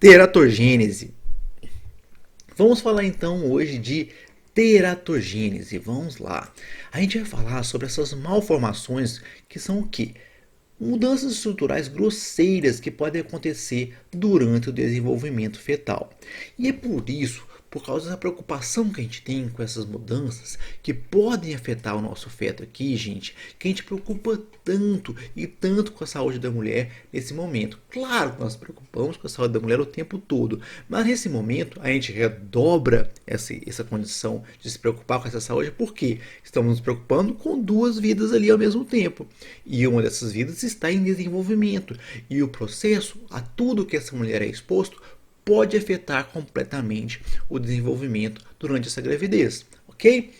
Teratogênese. Vamos falar então hoje de teratogênese. Vamos lá. A gente vai falar sobre essas malformações que são o quê? Mudanças estruturais grosseiras que podem acontecer durante o desenvolvimento fetal. E é por isso, por causa da preocupação que a gente tem com essas mudanças que podem afetar o nosso feto aqui, gente, que a gente preocupa tanto e tanto com a saúde da mulher nesse momento. Claro que nós nos preocupamos com a saúde da mulher o tempo todo, mas nesse momento a gente redobra essa condição de se preocupar com essa saúde porque estamos nos preocupando com duas vidas ali ao mesmo tempo. E uma dessas vidas está em desenvolvimento. E o processo, a tudo que essa mulher é exposto, pode afetar completamente o desenvolvimento durante essa gravidez, ok?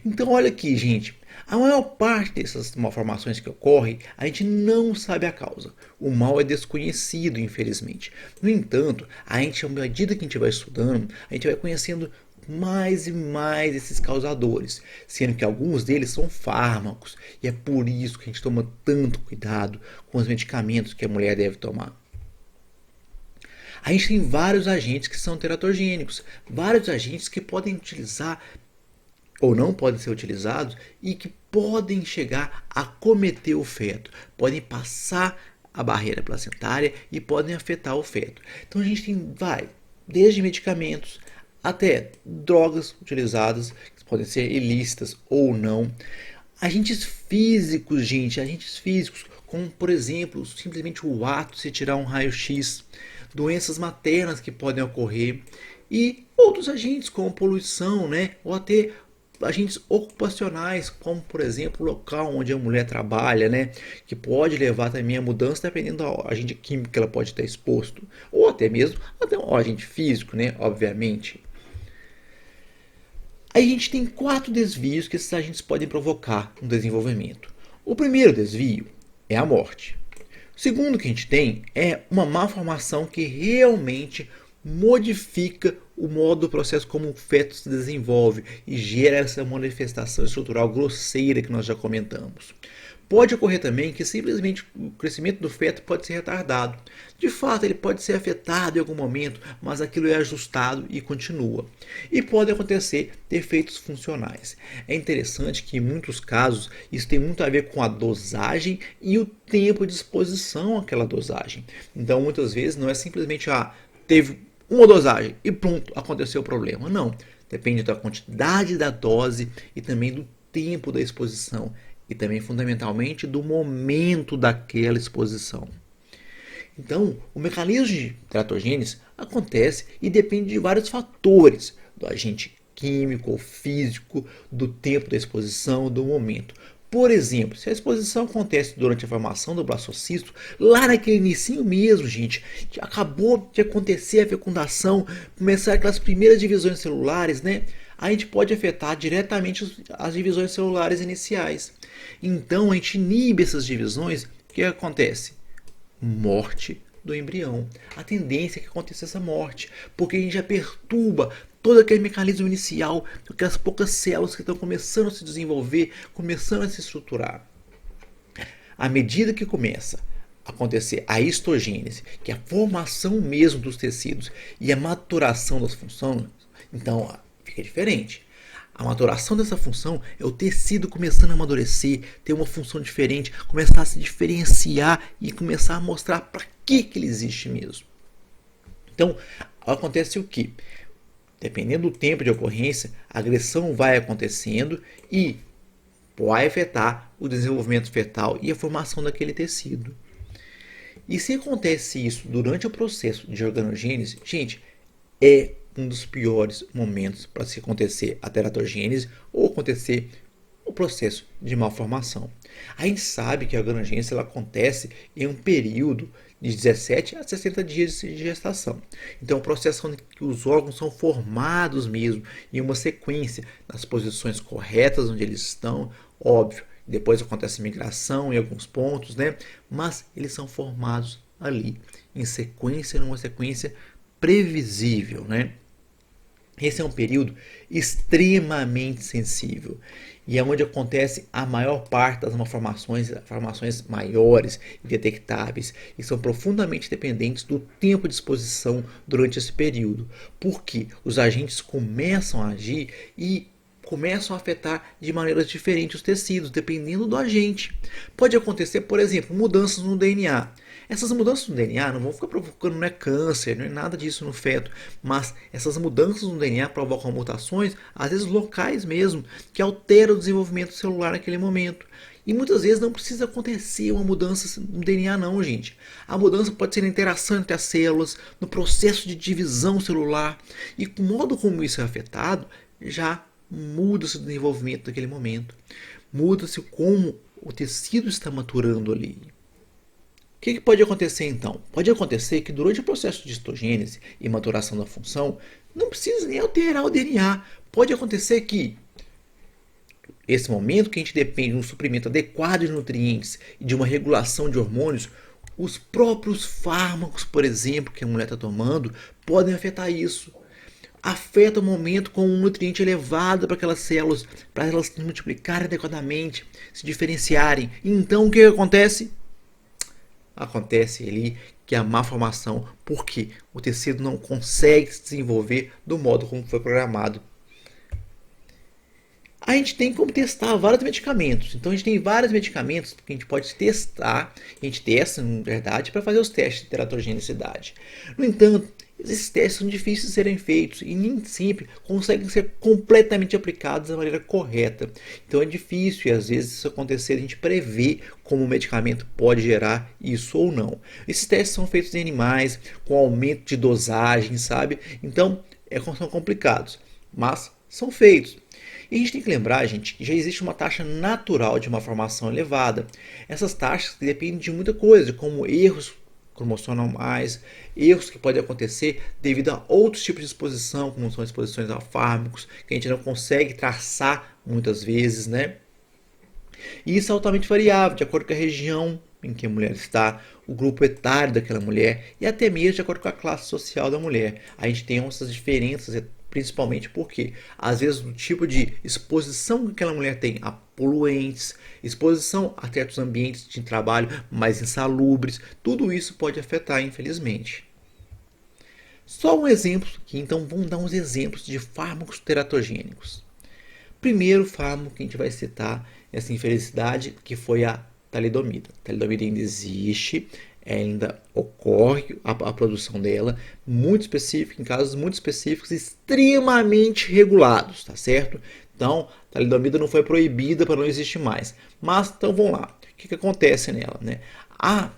Então olha aqui, gente, a maior parte dessas malformações que ocorrem, a gente não sabe a causa. O mal é desconhecido, infelizmente. No entanto, à medida que a gente vai estudando, a gente vai conhecendo mais e mais esses causadores, sendo que alguns deles são fármacos, e é por isso que a gente toma tanto cuidado com os medicamentos que a mulher deve tomar. A gente tem vários agentes que são teratogênicos, vários agentes que podem utilizar ou não podem ser utilizados e que podem chegar a cometer o feto, podem passar a barreira placentária e podem afetar o feto. Então a gente tem desde medicamentos até drogas utilizadas, que podem ser ilícitas ou não. Agentes físicos, gente, agentes físicos, como por exemplo, simplesmente o ato de se tirar um raio-x, doenças maternas que podem ocorrer e outros agentes como poluição, né, ou até agentes ocupacionais, como por exemplo o local onde a mulher trabalha, né, que pode levar também a mudança dependendo do agente químico que ela pode estar exposto, ou até mesmo um agente físico, né, obviamente. Aí a gente tem 4 desvios que esses agentes podem provocar no desenvolvimento. O primeiro desvio é a morte. O segundo que a gente tem é uma malformação que realmente modifica o modo do processo como o feto se desenvolve e gera essa manifestação estrutural grosseira que nós já comentamos. Pode ocorrer também que simplesmente o crescimento do feto pode ser retardado. De fato, ele pode ser afetado em algum momento, mas aquilo é ajustado e continua. E pode acontecer defeitos funcionais. É interessante que em muitos casos isso tem muito a ver com a dosagem e o tempo de exposição àquela dosagem. Então, muitas vezes não é simplesmente teve uma dosagem e pronto, aconteceu o problema. Não, depende da quantidade da dose e também do tempo da exposição e também fundamentalmente do momento daquela exposição. Então, o mecanismo de teratogênese acontece e depende de vários fatores, do agente químico ou físico, do tempo da exposição, do momento. Por exemplo, se a exposição acontece durante a formação do blastocisto, lá naquele inicinho mesmo, gente, que acabou de acontecer a fecundação, começar aquelas primeiras divisões celulares, né? A gente pode afetar diretamente as divisões celulares iniciais. Então a gente inibe essas divisões, o que acontece? Morte do embrião. A tendência é que aconteça essa morte, porque a gente já perturba todo aquele mecanismo inicial, aquelas poucas células que estão começando a se desenvolver, começando a se estruturar. À medida que começa a acontecer a histogênese, que é a formação mesmo dos tecidos e a maturação das funções, então fica diferente. A maturação dessa função é o tecido começando a amadurecer, ter uma função diferente, começar a se diferenciar e começar a mostrar para que ele existe mesmo. Então, acontece o que? Dependendo do tempo de ocorrência, a agressão vai acontecendo e vai afetar o desenvolvimento fetal e a formação daquele tecido. E se acontece isso durante o processo de organogênese, gente, é um dos piores momentos para se acontecer a teratogênese ou acontecer o processo de malformação. A gente sabe que a organogênese ela acontece em um período de 17 a 60 dias de gestação. Então, é um processo onde os órgãos são formados mesmo em uma sequência, nas posições corretas onde eles estão, óbvio. Depois acontece a migração em alguns pontos, né? Mas eles são formados ali em sequência, numa sequência previsível, né? Esse é um período extremamente sensível e é onde acontece a maior parte das malformações maiores e detectáveis e são profundamente dependentes do tempo de exposição durante esse período, porque os agentes começam a agir e começam a afetar de maneiras diferentes os tecidos, dependendo do agente. Pode acontecer, por exemplo, mudanças no DNA. Essas mudanças no DNA não vão ficar provocando, não é câncer, não é nada disso no feto, mas essas mudanças no DNA provocam mutações, às vezes locais mesmo, que alteram o desenvolvimento celular naquele momento. E muitas vezes não precisa acontecer uma mudança no DNA não, gente. A mudança pode ser na interação entre as células, no processo de divisão celular, e o modo como isso é afetado já muda-se o desenvolvimento daquele momento. Muda-se como o tecido está maturando ali. O que pode acontecer então? Pode acontecer que durante o processo de histogênese e maturação da função, não precisa nem alterar o DNA. Pode acontecer que esse momento que a gente depende de um suprimento adequado de nutrientes e de uma regulação de hormônios, os próprios fármacos, por exemplo, que a mulher está tomando, podem afetar isso. Afeta o momento com um nutriente elevado para aquelas células, para elas se multiplicarem adequadamente, se diferenciarem. Então o que acontece? Acontece ali que a malformação, porque o tecido não consegue se desenvolver do modo como foi programado. A gente tem como testar vários medicamentos. Então a gente tem vários medicamentos que a gente pode testar, a gente testa, na verdade, para fazer os testes de teratogenicidade. No entanto, esses testes são difíceis de serem feitos e nem sempre conseguem ser completamente aplicados da maneira correta. Então é difícil e às vezes isso acontecer, a gente prever como o medicamento pode gerar isso ou não. Esses testes são feitos em animais, com aumento de dosagem, sabe? Então são complicados, mas são feitos. E a gente tem que lembrar, gente, que já existe uma taxa natural de uma formação elevada. Essas taxas dependem de muita coisa, como erros cromossomais, erros que podem acontecer devido a outros tipos de exposição, como são exposições a fármacos, que a gente não consegue traçar muitas vezes, né? E isso é altamente variável, de acordo com a região em que a mulher está, o grupo etário daquela mulher e até mesmo de acordo com a classe social da mulher. A gente tem essas diferenças, principalmente porque, às vezes, o tipo de exposição que aquela mulher tem a poluentes, exposição a certos ambientes de trabalho mais insalubres, tudo isso pode afetar, infelizmente. Só um exemplo aqui, então vamos dar uns exemplos de fármacos teratogênicos. Primeiro fármaco que a gente vai citar essa infelicidade, que foi a talidomida. A talidomida ainda existe, ainda ocorre a produção dela, muito específica, em casos muito específicos, extremamente regulados, tá certo? Então, a talidomida não foi proibida para não existir mais. Mas, então vamos lá. O que acontece nela, né? A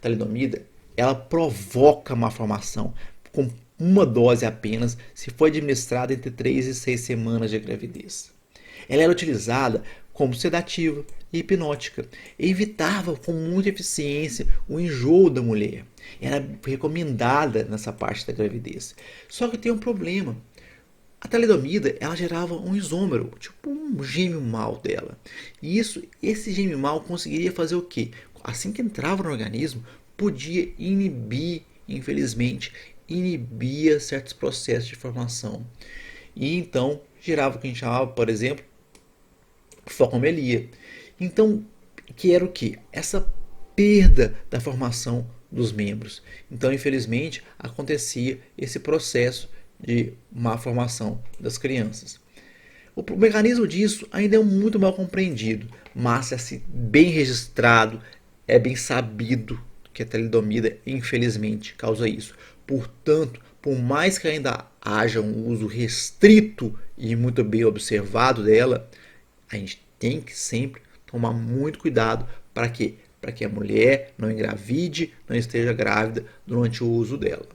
talidomida, ela provoca malformação com uma dose apenas, se for administrada entre 3 e 6 semanas de gravidez. Ela era utilizada como sedativa e hipnótica. Evitava com muita eficiência o enjoo da mulher. Era recomendada nessa parte da gravidez. Só que tem um problema. A talidomida, ela gerava um isômero, tipo um gêmeo mal dela. E esse gêmeo mal conseguiria fazer o quê? Assim que entrava no organismo, podia inibir, infelizmente, inibia certos processos de formação. E então gerava o que a gente chamava, por exemplo, focomelia. Então, que era o que? Essa perda da formação dos membros. Então, infelizmente, acontecia esse processo de má formação das crianças. O mecanismo disso ainda é muito mal compreendido, mas é assim, bem registrado, é bem sabido que a talidomida, infelizmente, causa isso. Portanto, por mais que ainda haja um uso restrito e muito bem observado dela, a gente tem que sempre tomar muito cuidado para quê? Para que a mulher não engravide, não esteja grávida durante o uso dela.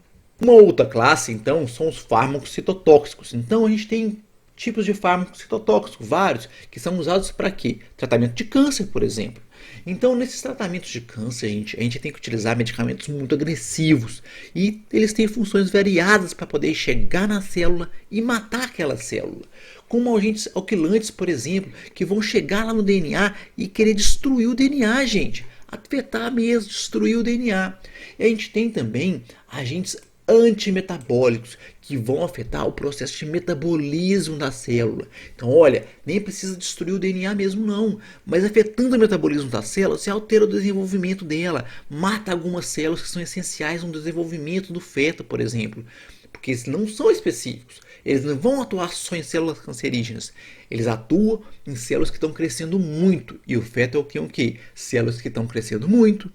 Uma outra classe, então, são os fármacos citotóxicos. Então, a gente tem tipos de fármacos citotóxicos, vários, que são usados para quê? Tratamento de câncer, por exemplo. Então, nesses tratamentos de câncer, a gente tem que utilizar medicamentos muito agressivos. E eles têm funções variadas para poder chegar na célula e matar aquela célula. Como agentes alquilantes, por exemplo, que vão chegar lá no DNA e querer destruir o DNA, gente. Afetar mesmo, destruir o DNA. E a gente tem também agentes antimetabólicos que vão afetar o processo de metabolismo da célula. Então, olha, nem precisa destruir o DNA mesmo não, mas afetando o metabolismo da célula, você altera o desenvolvimento dela, mata algumas células que são essenciais no desenvolvimento do feto, por exemplo, porque eles não são específicos. Eles não vão atuar só em células cancerígenas. Eles atuam em células que estão crescendo muito. E o feto é o quê? Células que estão crescendo muito.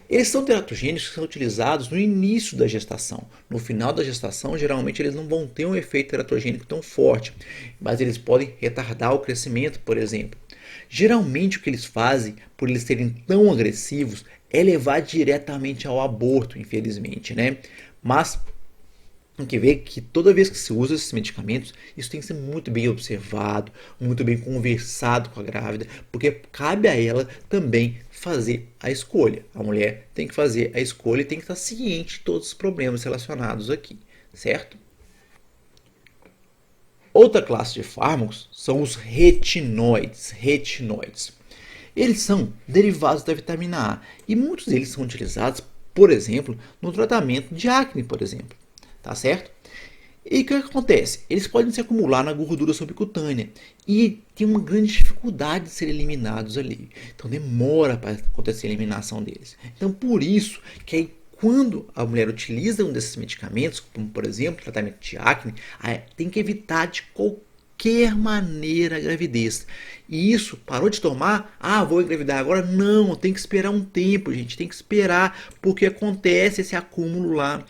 Eles são teratogênicos que são utilizados no início da gestação. No final da gestação, geralmente eles não vão ter um efeito teratogênico tão forte, mas eles podem retardar o crescimento, por exemplo. Geralmente o que eles fazem, por eles serem tão agressivos, é levar diretamente ao aborto, infelizmente, né? Mas tem que ver que toda vez que se usa esses medicamentos, isso tem que ser muito bem observado, muito bem conversado com a grávida, porque cabe a ela também fazer a escolha. A mulher tem que fazer a escolha e tem que estar ciente de todos os problemas relacionados aqui, certo? Outra classe de fármacos são os retinoides. Eles são derivados da vitamina A e muitos deles são utilizados, por exemplo, no tratamento de acne, por exemplo. Tá certo? E o que acontece? Eles podem se acumular na gordura subcutânea e tem uma grande dificuldade de serem eliminados ali. Então demora para acontecer a eliminação deles. Então por isso que aí, quando a mulher utiliza um desses medicamentos, como por exemplo tratamento de acne, tem que evitar de qualquer maneira a gravidez. E isso, parou de tomar, vou engravidar agora? Não, tem que esperar um tempo, gente, tem que esperar, porque acontece esse acúmulo lá,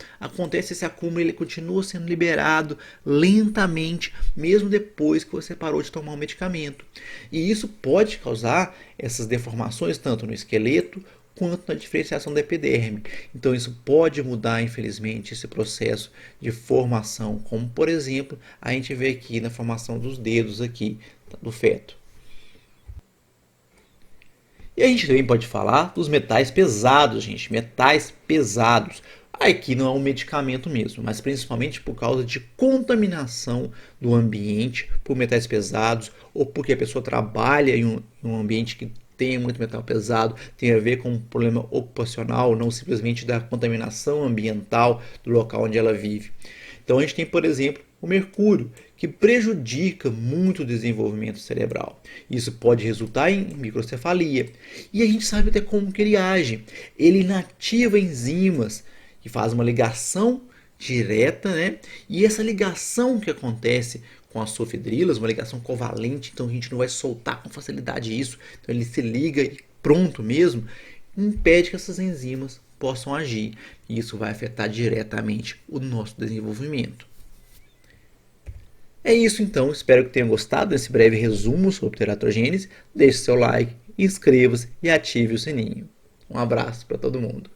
ele continua sendo liberado lentamente, mesmo depois que você parou de tomar o medicamento. E isso pode causar essas deformações tanto no esqueleto quanto na diferenciação da epiderme. Então isso pode mudar, infelizmente, esse processo de formação, como por exemplo, a gente vê aqui na formação dos dedos aqui do feto. E a gente também pode falar dos metais pesados, gente, metais pesados. Aqui não é um medicamento mesmo, mas principalmente por causa de contaminação do ambiente por metais pesados ou porque a pessoa trabalha em um ambiente que tem muito metal pesado, tem a ver com um problema ocupacional, não simplesmente da contaminação ambiental do local onde ela vive. Então a gente tem, por exemplo, o mercúrio, que prejudica muito o desenvolvimento cerebral. Isso pode resultar em microcefalia. E a gente sabe até como que ele age. Ele inativa enzimas que fazem uma ligação direta, né? E essa ligação que acontece com as sulfidrilas, uma ligação covalente, então a gente não vai soltar com facilidade isso. Então ele se liga e pronto mesmo, impede que essas enzimas possam agir. E isso vai afetar diretamente o nosso desenvolvimento. É isso então, espero que tenham gostado desse breve resumo sobre teratogênese. Deixe seu like, inscreva-se e ative o sininho. Um abraço para todo mundo.